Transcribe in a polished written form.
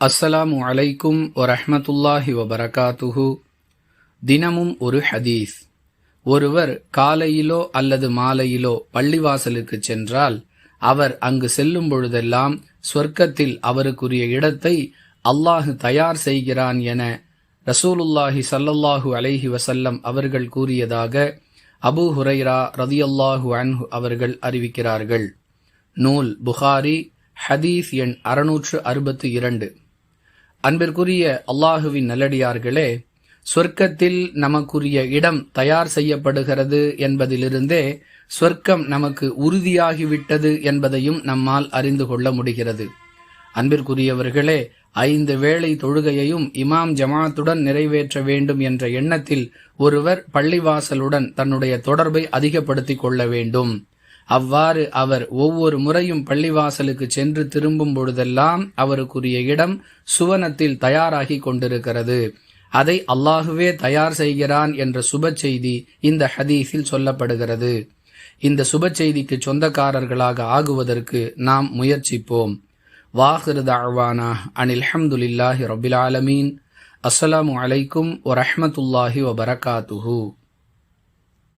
அஸ்ஸலாமு அலைக்கும் வரஹ்மத்துல்லாஹி வபரகாத்துஹு. தினமும் ஒரு ஹதீஸ். ஒருவர் காலையிலோ அல்லது மாலையிலோ பள்ளிவாசலுக்கு சென்றால் அவர் அங்கு செல்லும் பொழுதெல்லாம் சொர்க்கத்தில் அவருக்குரிய இடத்தை அல்லாஹ் தயார் செய்கிறான் என ரசூலுல்லாஹி ஸல்லல்லாஹு அலைஹி வஸல்லம் அவர்கள் கூறியதாக அபூ ஹுரைரா ரதியல்லாஹு அன்ஹு அவர்கள் அறிவிக்கிறார்கள். நூல் புகாரி, ஹதீஸ் எண் 662. அன்பிற்குரிய அல்லாஹுவின் நல்லடியார்களே, சொர்க்கத்தில் நமக்குரிய இடம் தயார் செய்யப்படுகிறது என்பதிலிருந்தே சொர்க்கம் நமக்கு உறுதியாகிவிட்டது என்பதையும் நம்மால் அறிந்து கொள்ள முடிகிறது. அன்பிற்குரியவர்களே, 5 வேளை தொழுகையையும் இமாம் ஜமாத்துடன் நிறைவேற்ற வேண்டும் என்ற எண்ணத்தில் ஒருவர் பள்ளிவாசலுடன் தன்னுடைய தொடர்பை அதிகப்படுத்திக் கொள்ள வேண்டும். அவ்வாறு அவர் ஒவ்வொரு முறையும் பள்ளிவாசலுக்கு சென்று திரும்பும் பொழுதெல்லாம் அவருக்குரிய இடம் சுவனத்தில் தயாராகி கொண்டிருக்கிறது. அதை அல்லாஹுவே தயார் செய்கிறான் என்ற சுப செய்தி இந்த ஹதீஸில் சொல்லப்படுகிறது. இந்த சுப செய்திக்கு சொந்தக்காரர்களாக ஆகுவதற்கு நாம் முயற்சிப்போம். வாஹிரு தஅவானா அனில் ஹம்துலில்லாஹி ரப்பில் ஆலமீன். அஸ்ஸலாமு அலைக்கும் வரஹ்மத்துல்லாஹி வபரகாத்துஹு.